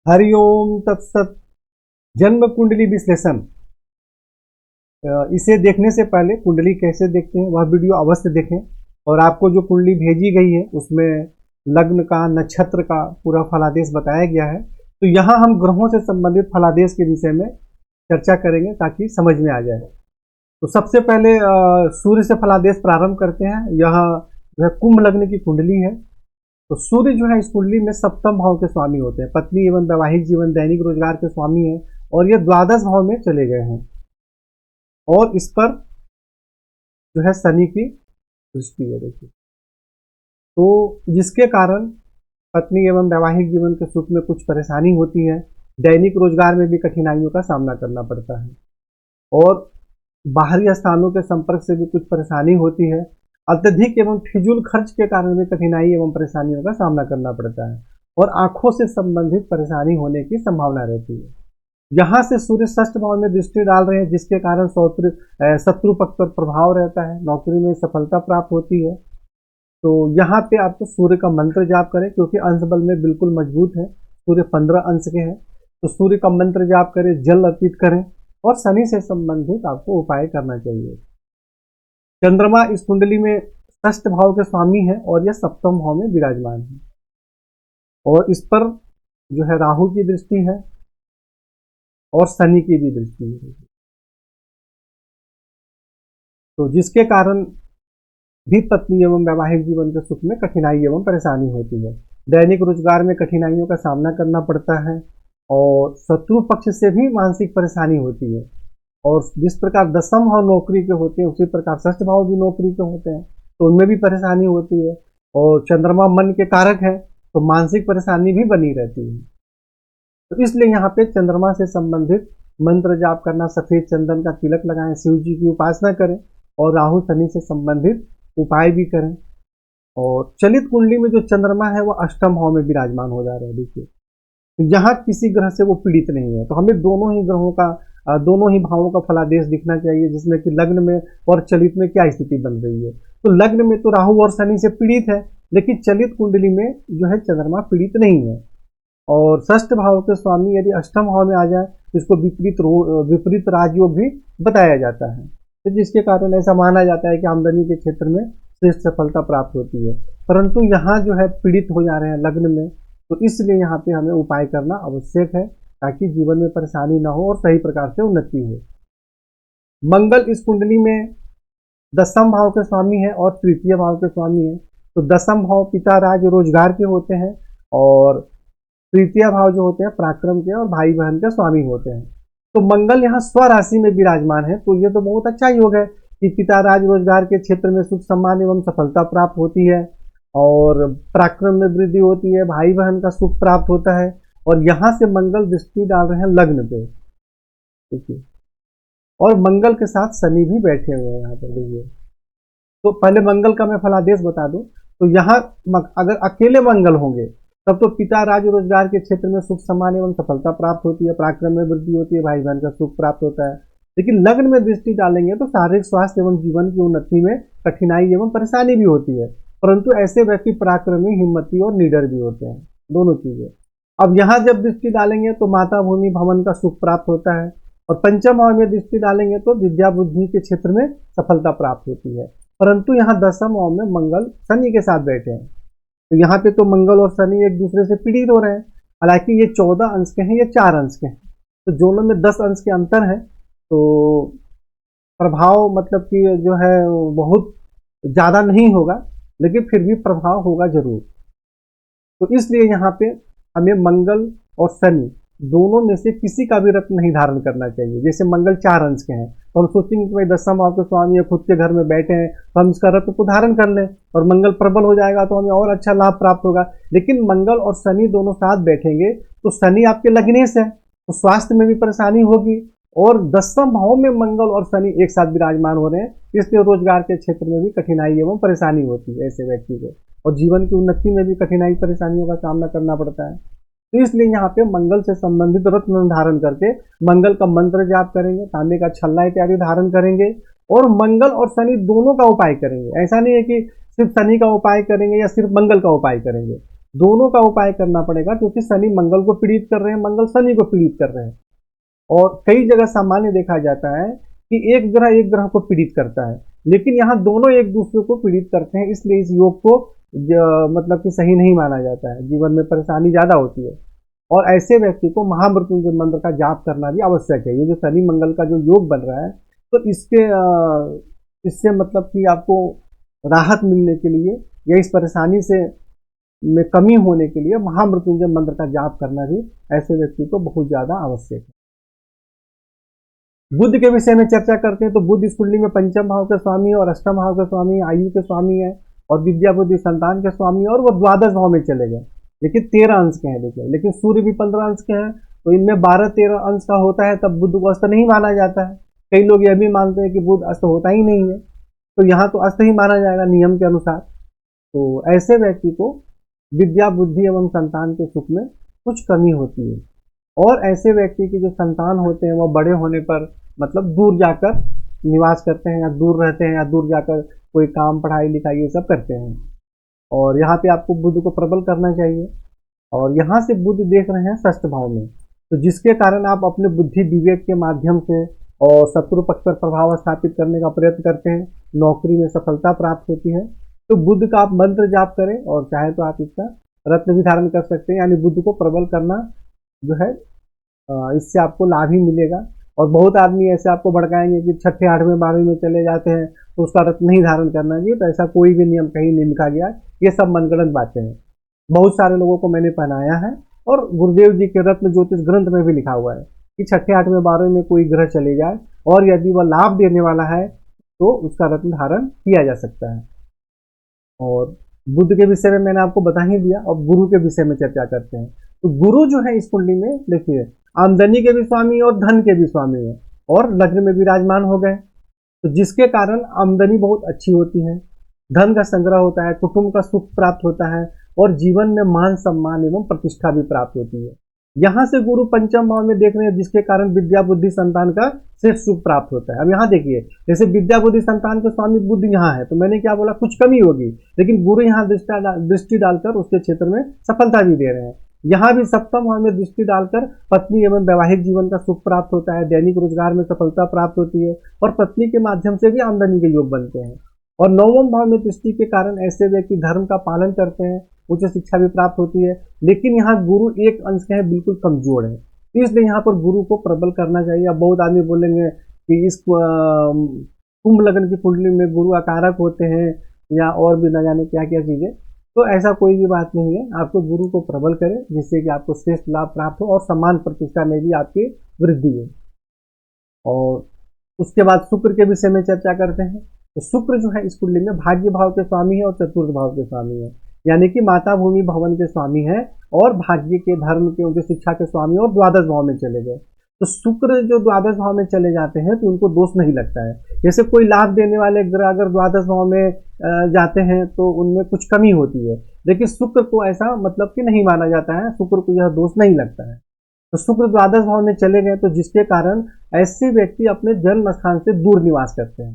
हरिओम तत्सत। जन्म कुंडली विश्लेषण। इसे देखने से पहले कुंडली कैसे देखते हैं वह वीडियो अवश्य देखें। और आपको जो कुंडली भेजी गई है उसमें लग्न का, नक्षत्र का पूरा फलादेश बताया गया है। तो यहाँ हम ग्रहों से संबंधित फलादेश के विषय में चर्चा करेंगे ताकि समझ में आ जाए। तो सबसे पहले सूर्य से फलादेश प्रारंभ करते हैं। यह जो है कुंभ लग्न की कुंडली है। तो सूर्य जो है इस कुंडली में सप्तम भाव के स्वामी होते हैं। पत्नी एवं वैवाहिक जीवन, दैनिक रोजगार के स्वामी हैं और ये द्वादश भाव में चले गए हैं। और इस पर जो है शनि की दृष्टि है, देखिए। तो जिसके कारण पत्नी एवं वैवाहिक जीवन के सुख में कुछ परेशानी होती है। दैनिक रोजगार में भी कठिनाइयों का सामना करना पड़ता है और बाहरी स्थानों के संपर्क से भी कुछ परेशानी होती है। अत्यधिक एवं फिजूल खर्च के कारण भी कठिनाई एवं परेशानियों का सामना करना पड़ता है और आंखों से संबंधित परेशानी होने की संभावना रहती है। यहाँ से सूर्य षष्ठ भाव में दृष्टि डाल रहे हैं, जिसके कारण शत्रु पक्ष पर प्रभाव रहता है, नौकरी में सफलता प्राप्त होती है। तो यहाँ पे आपको सूर्य का मंत्र जाप करें, क्योंकि अंश बल में बिल्कुल मजबूत है। सूर्य 15 अंश के हैं, तो सूर्य का मंत्र जाप करें, जल अर्पित करें और शनि से संबंधित आपको उपाय करना चाहिए। चंद्रमा इस कुंडली में षष्ठ भाव के स्वामी है और यह सप्तम भाव में विराजमान है और इस पर जो है राहु की दृष्टि है और शनि की भी दृष्टि है। तो जिसके कारण भी पत्नी एवं वैवाहिक जीवन के सुख में कठिनाई एवं परेशानी होती है। दैनिक रोजगार में कठिनाइयों का सामना करना पड़ता है और शत्रु पक्ष से भी मानसिक परेशानी होती है। और जिस प्रकार दसम भाव नौकरी के होते हैं उसी प्रकार षष्ठ भाव भी नौकरी के होते हैं, तो उनमें भी परेशानी होती है। और चंद्रमा मन के कारक है, तो मानसिक परेशानी भी बनी रहती है। तो इसलिए यहाँ पे चंद्रमा से संबंधित मंत्र जाप करना, सफेद चंदन का तिलक लगाएं, शिव जी की उपासना करें और राहु शनि से संबंधित उपाय भी करें। और चलित कुंडली में जो चंद्रमा है वह अष्टम भाव में विराजमान हो जा रहा है, देखिए। तो यहाँ किसी ग्रह से वो पीड़ित नहीं है, तो हमें दोनों ही ग्रहों का, दोनों ही भावों का फलादेश दिखना चाहिए, जिसमें कि लग्न में और चलित में क्या स्थिति बन रही है। तो लग्न में तो राहु और शनि से पीड़ित है, लेकिन चलित कुंडली में जो है चंद्रमा पीड़ित नहीं है। और षष्ठ भाव के स्वामी यदि अष्टम भाव में आ जाए तो इसको विपरीत राजयोग भी बताया जाता है, तो जिसके कारण ऐसा माना जाता है कि आमदनी के क्षेत्र में श्रेष्ठ सफलता प्राप्त होती है। परंतु यहाँ जो है पीड़ित हो जा रहे हैं लग्न में, तो इसलिए यहाँ पे हमें उपाय करना आवश्यक है ताकि जीवन में परेशानी ना हो और सही प्रकार से उन्नति हो। मंगल इस कुंडली में दसम भाव के स्वामी है और तृतीय भाव के स्वामी है। तो दसम भाव पिता राज रोजगार के होते हैं और तृतीय भाव जो होते हैं पराक्रम के और भाई बहन के स्वामी होते हैं। तो मंगल यहाँ स्वराशि में विराजमान है, तो ये तो बहुत अच्छा योग है कि पिता राज रोजगार के क्षेत्र में सुख सम्मान एवं सफलता प्राप्त होती है और पराक्रम में वृद्धि होती है, भाई बहन का सुख प्राप्त होता है। और यहाँ से मंगल दृष्टि डाल रहे हैं लग्न पे, देखिए। और मंगल के साथ शनि भी बैठे हुए हैं यहाँ पर, देखिए। तो पहले मंगल का मैं फलादेश बता दूं, तो यहाँ अगर अकेले मंगल होंगे तब तो पिता राज रोजगार के क्षेत्र में सुख सम्मान एवं सफलता प्राप्त होती है, पराक्रम में वृद्धि होती है, भाई बहन का सुख प्राप्त होता है। लेकिन लग्न में दृष्टि डालेंगे तो शारीरिक स्वास्थ्य एवं जीवन की उन्नति में कठिनाई एवं परेशानी भी होती है, परंतु ऐसे व्यक्ति पराक्रमी, हिम्मती और निडर भी होते हैं, दोनों चीजें। अब यहाँ जब दृष्टि डालेंगे तो माता भूमि भवन का सुख प्राप्त होता है और पंचम भाव में दृष्टि डालेंगे तो विद्या बुद्धि के क्षेत्र में सफलता प्राप्त होती है। परंतु यहाँ दसम भाव में मंगल शनि के साथ बैठे हैं, तो यहाँ पे तो मंगल और शनि एक दूसरे से पीड़ित हो रहे हैं। हालांकि ये 14 अंश के हैं, ये 4 अंश के हैं, तो दोनों में 10 अंश के अंतर है। तो प्रभाव मतलब कि जो है बहुत ज्यादा नहीं होगा, लेकिन फिर भी प्रभाव होगा जरूर। तो इसलिए यहाँ पे हमें मंगल और शनि दोनों में से किसी का भी रत्न नहीं धारण करना चाहिए। जैसे मंगल 4 अंश के हैं तो हम सोचेंगे कि भाई दसम भाव के स्वामी खुद के घर में बैठे हैं तो हम इसका रत्न को धारण कर लें और मंगल प्रबल हो जाएगा तो हमें और अच्छा लाभ प्राप्त होगा। लेकिन मंगल और शनि दोनों साथ बैठेंगे तो शनि आपके लग्नेश है, तो स्वास्थ्य में भी परेशानी होगी। और दसम भाव में मंगल और शनि एक साथ विराजमान हो रहे हैं, इसलिए रोजगार के क्षेत्र में भी कठिनाई एवं परेशानी होती है ऐसे व्यक्ति को, और जीवन की उन्नति में भी कठिनाई परेशानियों का सामना करना पड़ता है। तो इसलिए यहाँ पे मंगल से संबंधित रत्न धारण करके मंगल का मंत्र जाप करेंगे, तांबे का छल्ला इत्यादि धारण करेंगे और मंगल और शनि दोनों का उपाय करेंगे। ऐसा नहीं है कि सिर्फ शनि का उपाय करेंगे या सिर्फ मंगल का उपाय करेंगे, दोनों का उपाय करना पड़ेगा, क्योंकि शनि मंगल को पीड़ित कर रहे हैं, मंगल शनि को पीड़ित कर रहे हैं। और कई जगह सामान्य देखा जाता है कि एक ग्रह को पीड़ित करता है, लेकिन यहाँ दोनों एक दूसरे को पीड़ित करते हैं, इसलिए इस योग को मतलब कि सही नहीं माना जाता है, जीवन में परेशानी ज्यादा होती है। और ऐसे व्यक्ति को महामृत्युंजय मंत्र का जाप करना भी आवश्यक है। ये जो शनि मंगल का जो योग बन रहा है, तो इससे मतलब कि आपको राहत मिलने के लिए या इस परेशानी से में कमी होने के लिए महामृत्युंजय मंत्र का जाप करना भी ऐसे व्यक्ति को बहुत ज्यादा आवश्यक है। बुध के विषय में चर्चा करते हैं तो बुध इस कुंडली में पंचम भाव के स्वामी और अष्टम भाव के स्वामी, आयु के स्वामी है और विद्या बुद्धि संतान के स्वामी, और वो द्वादश भाव में चले गए, लेकिन 13 अंश के हैं। देखिए, लेकिन सूर्य भी 15 अंश के हैं, तो इनमें 12-13 अंश का होता है, तब बुध को अस्त नहीं माना जाता है। कई लोग यह भी मानते हैं कि बुध अस्त होता ही नहीं है, तो यहाँ तो अस्त ही माना जाएगा नियम के अनुसार। तो ऐसे व्यक्ति को विद्या बुद्धि एवं संतान के सुख में कुछ कमी होती है, और ऐसे व्यक्ति की जो संतान होते हैं वह बड़े होने पर मतलब दूर जाकर निवास करते हैं, या दूर रहते हैं, या दूर जाकर कोई काम पढ़ाई लिखाई ये सब करते हैं। और यहाँ पे आपको बुध को प्रबल करना चाहिए, और यहाँ से बुध देख रहे हैं षष्ठ भाव में, तो जिसके कारण आप अपने बुद्धि विवेक के माध्यम से और शत्रु पक्ष पर प्रभाव स्थापित करने का प्रयत्न करते हैं, नौकरी में सफलता प्राप्त होती है। तो बुध का आप मंत्र जाप करें, और चाहे तो आप इसका रत्न भी धारण कर सकते हैं, यानी बुध को प्रबल करना जो है इससे आपको लाभ ही मिलेगा। और बहुत आदमी ऐसे आपको भड़काएंगे कि 6ठे 8वें 12वें में चले जाते हैं तो उसका रत्न नहीं धारण करना चाहिए, तो ऐसा कोई भी नियम कहीं नहीं लिखा गया, ये सब मनगढ़ंत बातें हैं। बहुत सारे लोगों को मैंने पहनाया है, और गुरुदेव जी के रत्न ज्योतिष ग्रंथ में भी लिखा हुआ है कि 6ठे 8वें 12वें में कोई ग्रह चले जाए और यदि वह लाभ देने वाला है तो उसका रत्न धारण किया जा सकता है। और बुध के विषय में मैंने आपको बता ही दिया। अब गुरु के विषय में चर्चा करते हैं। तो गुरु जो है इस कुंडली में देखिए आमदनी के भी स्वामी और धन के भी स्वामी है, और लग्न में विराजमान हो गए, तो जिसके कारण आमदनी बहुत अच्छी होती है, धन का संग्रह होता है, कुटुंब का सुख प्राप्त होता है, और जीवन में मान सम्मान एवं प्रतिष्ठा भी प्राप्त होती है। यहाँ से गुरु पंचम भाव में देख रहे हैं, जिसके कारण विद्या बुद्धि संतान का सिर्फ सुख प्राप्त होता है। अब यहाँ देखिए, जैसे विद्या बुद्धि संतान के स्वामी बुद्धि यहाँ है, तो मैंने क्या बोला, कुछ कमी होगी, लेकिन गुरु यहाँ दृष्टि डालकर उसके क्षेत्र में सफलता भी दे रहे हैं। यहाँ भी सप्तम भाव में दृष्टि डालकर पत्नी एवं वैवाहिक जीवन का सुख प्राप्त होता है, दैनिक रोजगार में सफलता प्राप्त होती है, और पत्नी के माध्यम से भी आमदनी के योग बनते हैं। और नवम भाव में दृष्टि के कारण ऐसे व्यक्ति धर्म का पालन करते हैं, उच्च शिक्षा भी प्राप्त होती है। लेकिन यहाँ गुरु एक अंश के हैं, बिल्कुल कमजोर है, इसलिए यहाँ पर गुरु को प्रबल करना चाहिए। अब बहुत आदमी बोलेंगे कि इस कुंभ लग्न की कुंडली में गुरु अकारक होते हैं, या और भी न जाने क्या क्या चीजें, तो ऐसा कोई भी बात नहीं है। आपको गुरु को प्रबल करें, जिससे कि आपको श्रेष्ठ लाभ प्राप्त हो और सम्मान प्रतिष्ठा में भी आपकी वृद्धि हो। और उसके बाद शुक्र के विषय में चर्चा करते हैं। तो शुक्र जो है इस कुंडली में भाग्य भाव के स्वामी है और चतुर्थ भाव के स्वामी है, यानी कि माता भूमि भवन के स्वामी है, और भाग्य के, धर्म के, उनके शिक्षा के स्वामी, और द्वादश भाव में चले गए। तो शुक्र जो द्वादश भाव में चले जाते हैं तो उनको दोष नहीं लगता है। जैसे कोई लाभ देने वाले ग्रह अगर द्वादश भाव में जाते हैं तो उनमें कुछ कमी होती है, लेकिन शुक्र को ऐसा मतलब कि नहीं माना जाता है, शुक्र को यह दोष नहीं लगता है। तो शुक्र द्वादश भाव में चले गए, तो जिसके कारण ऐसे व्यक्ति अपने जन्म स्थान से दूर निवास करते हैं,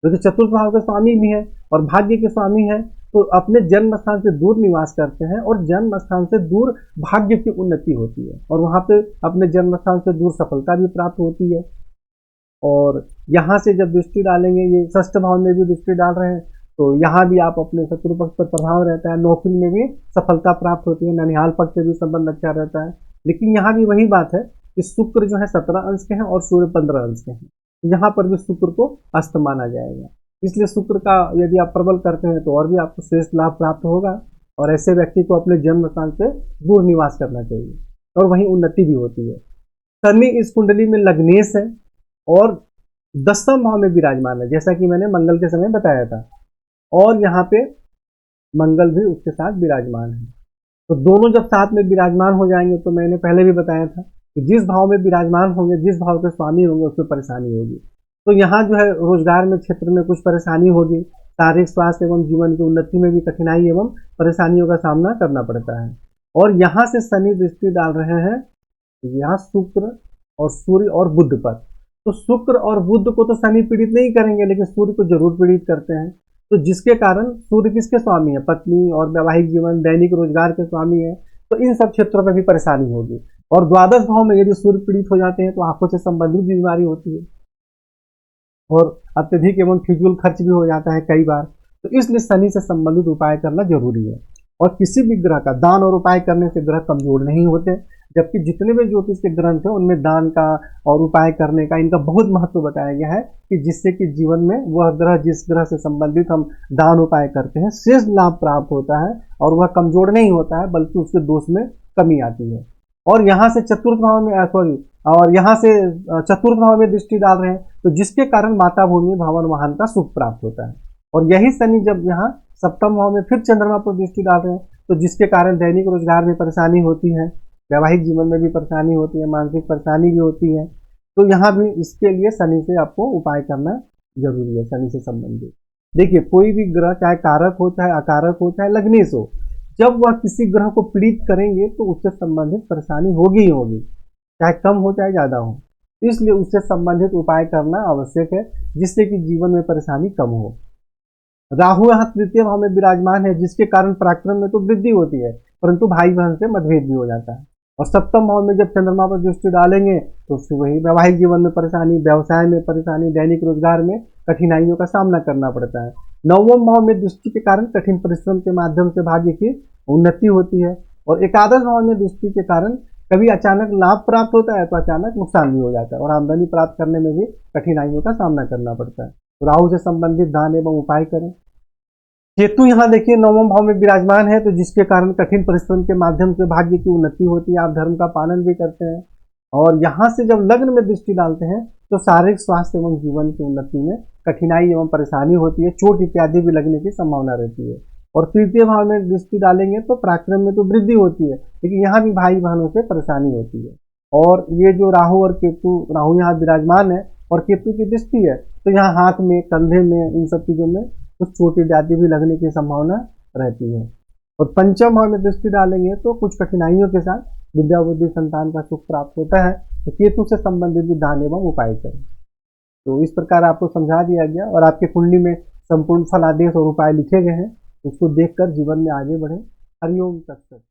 क्योंकि चतुर्थ भाव के स्वामी भी है और भाग्य के स्वामी है, तो अपने जन्म स्थान से दूर निवास करते हैं, और जन्म स्थान से दूर भाग्य की उन्नति होती है, और वहां पे अपने जन्म स्थान से दूर सफलता भी प्राप्त होती है। और यहाँ से जब दृष्टि डालेंगे, ये षष्ठ भाव में भी दृष्टि डाल रहे हैं, तो यहाँ भी आप अपने शत्रु पक्ष पर प्रभाव रहता है, नौकरी में भी सफलता प्राप्त होती है, ननिहाल पक्ष से भी संबंध अच्छा रहता है। लेकिन यहाँ भी वही बात है कि शुक्र जो है 17 अंश के हैं और सूर्य 15 अंश के हैं, यहाँ पर भी शुक्र को अस्त माना जाएगा। इसलिए शुक्र का यदि आप प्रबल करते हैं तो और भी आपको श्रेष्ठ लाभ प्राप्त होगा, और ऐसे व्यक्ति को अपने जन्म स्थान से दूर निवास करना चाहिए, और वहीं उन्नति भी होती है। शनि इस कुंडली में लग्नेश है और 10वें भाव में विराजमान है, जैसा कि मैंने मंगल के समय बताया था, और यहाँ पे मंगल भी उसके साथ विराजमान है। तो दोनों जब साथ में विराजमान हो जाएंगे, तो मैंने पहले भी बताया था कि जिस भाव में विराजमान होंगे, जिस भाव के स्वामी होंगे, उसमें परेशानी होगी। तो यहाँ जो है रोजगार में, क्षेत्र में कुछ परेशानी होगी, शारीरिक स्वास्थ्य एवं जीवन की उन्नति में भी कठिनाई एवं परेशानियों का सामना करना पड़ता है। और यहाँ से शनि दृष्टि डाल रहे हैं यहाँ शुक्र और सूर्य और बुध पर। तो शुक्र और बुध को तो शनि पीड़ित नहीं करेंगे, लेकिन सूर्य को जरूर पीड़ित करते हैं। तो जिसके कारण सूर्य किसके स्वामी है, पत्नी और वैवाहिक जीवन, दैनिक रोजगार के स्वामी है, तो इन सब क्षेत्रों में भी परेशानी होगी। और द्वादश भाव में यदि सूर्य पीड़ित हो जाते हैं तो आंखों से संबंधित बीमारी होती है और अत्यधिक एवं फिजूल खर्च भी हो जाता है कई बार। तो इसलिए शनि से संबंधित उपाय करना जरूरी है। और किसी भी ग्रह का दान और उपाय करने से ग्रह कमजोर नहीं होते, जबकि जितने भी ज्योतिष के ग्रंथ हैं उनमें दान का और उपाय करने का इनका बहुत महत्व बताया गया है कि जिससे कि जीवन में वह ग्रह, जिस ग्रह से संबंधित हम दान उपाय करते हैं, शेष लाभ प्राप्त होता है और वह कमजोर नहीं होता है, बल्कि उसके दोष में कमी आती है। और यहाँ से चतुर्थ भाव में और यहाँ से चतुर्थ भाव में दृष्टि डाल रहे हैं, तो जिसके कारण माता भूमि भवन वाहन का सुख प्राप्त होता है। और यही शनि जब यहाँ सप्तम भाव में फिर चंद्रमा पर दृष्टि डाल रहे हैं, तो जिसके कारण दैनिक रोजगार में परेशानी होती है, वैवाहिक जीवन में भी परेशानी होती है, मानसिक परेशानी भी होती है। तो यहाँ भी इसके लिए शनि से आपको उपाय करना जरूरी है, शनि से संबंधित। देखिए, कोई भी ग्रह चाहे कारक हो, चाहे अकारक हो, चाहे लग्नेश हो, जब वह किसी ग्रह को पीड़ित करेंगे तो उससे संबंधित परेशानी होगी ही होगी, चाहे कम हो चाहे ज्यादा हो। इसलिए उससे संबंधित उपाय करना आवश्यक है, जिससे कि जीवन में परेशानी कम हो। राहु यहाँ तृतीय भाव में विराजमान है, जिसके कारण पराक्रम में तो वृद्धि होती है, परंतु भाई बहन से मतभेद भी हो जाता है। और सप्तम भाव में जब चंद्रमा पर दृष्टि डालेंगे तो उससे वही वैवाहिक जीवन में परेशानी, व्यवसाय में परेशानी, दैनिक रोजगार में कठिनाइयों का सामना करना पड़ता है। नवम भाव में दृष्टि के कारण कठिन परिश्रम के माध्यम से भाग्य की उन्नति होती है। और एकादश भाव में दृष्टि के कारण कभी अचानक लाभ प्राप्त होता है तो अचानक नुकसान भी हो जाता है और आमदनी प्राप्त करने में भी कठिनाइयों का सामना करना पड़ता है। तो राहु से संबंधित दान एवं उपाय करें। केतु यहाँ देखिए नवम भाव में विराजमान है, तो जिसके कारण कठिन परिश्रम के माध्यम से भाग्य की उन्नति होती है, आप धर्म का पालन भी करते हैं। और यहाँ से जब लग्न में दृष्टि डालते हैं तो शारीरिक स्वास्थ्य एवं जीवन की उन्नति में कठिनाई एवं परेशानी होती है, चोट इत्यादि भी लगने की संभावना रहती है। और तृतीय भाव में दृष्टि डालेंगे तो पराक्रम में तो वृद्धि होती है, लेकिन यहाँ भी भाई बहनों से परेशानी होती है। और ये जो राहु और केतु, राहु यहाँ विराजमान है और केतु की दृष्टि है, तो यहाँ हाथ में, कंधे में, इन सब चीजों में कुछ चोट इत्यादि भी लगने की संभावना रहती है। और पंचम भाव में दृष्टि डालेंगे तो कुछ कठिनाइयों के साथ विद्या बुद्धि संतान का सुख प्राप्त होता है। तो केतु से संबंधित भी दान एवं उपाय करें। तो इस प्रकार आपको समझा दिया गया और आपके कुंडली में संपूर्ण फलादेश और उपाय लिखे गए हैं, उसको देखकर जीवन में आगे बढ़े। हरिओम तत्सत।